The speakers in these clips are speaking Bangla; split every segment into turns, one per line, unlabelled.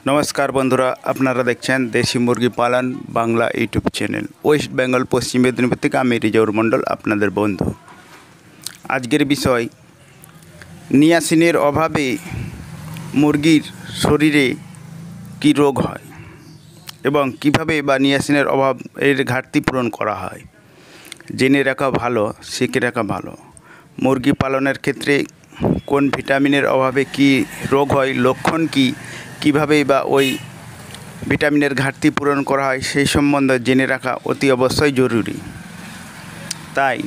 नमस्कार बंधुरा আপনারা দেখছেন দেশি মুরগি পালন Bangla YouTube channel West Bengal পশ্চিম মেদিনীপুর থেকে আমি রিজওর মণ্ডল আপনাদের বন্ধু। আজকের বিষয় নিয়াসিনের অভাবে মুরগির শরীরে কি রোগ হয় এবং কিভাবে বা নিয়াসিনের অভাব এর ঘাটতি পূরণ করা হয় জেনে রাখা ভালো, শিখে রাখা ভালো। মুরগি পালনের ক্ষেত্রে কোন ভিটামিনের অভাবে কি রোগ হয়, লক্ষণ কি, কিভাবে বা ওই ভিটামিনের ঘাটতি পূরণ করা হয় সেই সম্বন্ধে জেনে রাখা অতি অবশ্যই জরুরি। তাই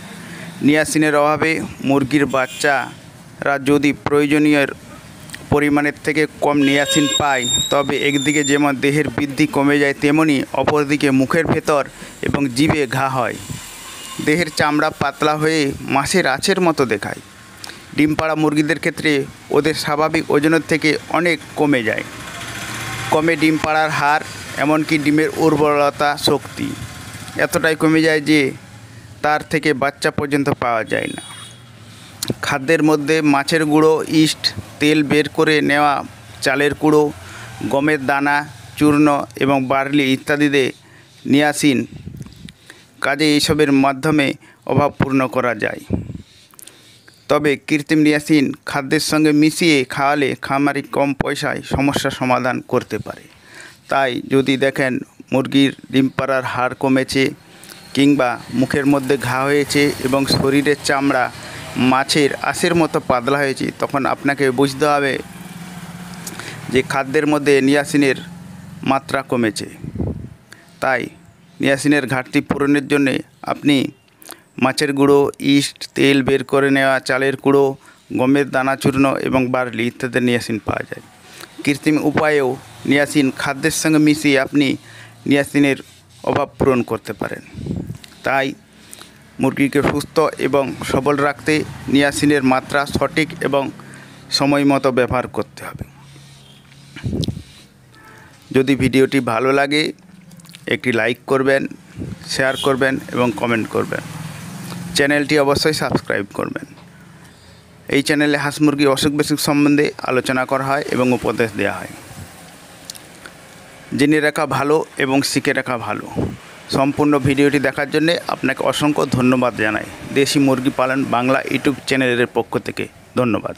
নিয়াসিনের অভাবে মুরগির বাচ্চারা যদি প্রয়োজনীয় পরিমাণের থেকে কম নিয়াসিন পায় তবে একদিকে যেমন দেহের বৃদ্ধি কমে যায় তেমনি অপরদিকে মুখের ভেতর এবং জিভে ঘা হয়, দেহের চামড়া পাতলা হয়ে মাছের আঁশের মতো দেখায়। ডিম পাড়া মুরগিদের ক্ষেত্রে ওদের স্বাভাবিক ওজনের থেকে অনেক কমে যায়, কমে ডিম পাড়ার হার, এমনকি ডিমের উর্বরতা শক্তি এতটাই কমে যায় যে তার থেকে বাচ্চা পর্যন্ত পাওয়া যায় না। খাদ্যের মধ্যে মাছের গুঁড়ো, ইস্ট, তেল বের করে নেওয়া চালের গুঁড়ো, গমের দানা, চূর্ণ এবং বার্লি ইত্যাদিতে নিয়াসিন কাজে এইসবের মাধ্যমে অভাব পূর্ণ করা যায়। তবে কৃত্রিম নিয়াসিন খাদ্যের সঙ্গে মিশিয়ে খাওয়ালে খামারি কম পয়সায় সমস্যার সমাধান করতে পারে। তাই যদি দেখেন মুরগির ডিম পাড়ার হার কমেছে কিংবা মুখের মধ্যে ঘা হয়েছে এবং শরীরের চামড়া মাছের আঁশের মতো পাতলা হয়েছে, তখন আপনাকে বুঝতে হবে যে খাদ্যের মধ্যে নিয়াসিনের মাত্রা কমেছে। তাই নিয়াসিনের ঘাটতি পূরণের জন্যে আপনি মাছের গুঁড়ো, ইস্ট, তেল বের করে নেওয়া চালের গুঁড়ো, গমের দানা চূর্ণ এবং বার্লি ইত্যাদি নিয়াসিন পাওয়া যায়। কৃত্রিম উপায়েও নিয়াসিন খাদ্যের সঙ্গে মিশিয়ে আপনি নিয়াসিনের অভাব পূরণ করতে পারেন। তাই মুরগিকে সুস্থ এবং সবল রাখতে নিয়াসিনের মাত্রা সঠিক এবং সময় মতো ব্যবহার করতে হবে। যদি ভিডিওটি ভালো লাগে একটি লাইক করবেন, শেয়ার করবেন এবং কমেন্ট করবেন। চ্যানেলটি অবশ্যই সাবস্ক্রাইব করবেন। এই চ্যানেলে হাঁস মুরগি অসুখ বিসুখ সম্বন্ধে আলোচনা করা হয় এবং উপদেশ দেওয়া হয়। জেনে রাখা ভালো এবং শিখে রাখা ভালো। সম্পূর্ণ ভিডিওটি দেখার জন্য আপনাকে অসংখ্য ধন্যবাদ জানাই দেশি মুরগি পালন বাংলা ইউটিউব চ্যানেলের পক্ষ থেকে। ধন্যবাদ।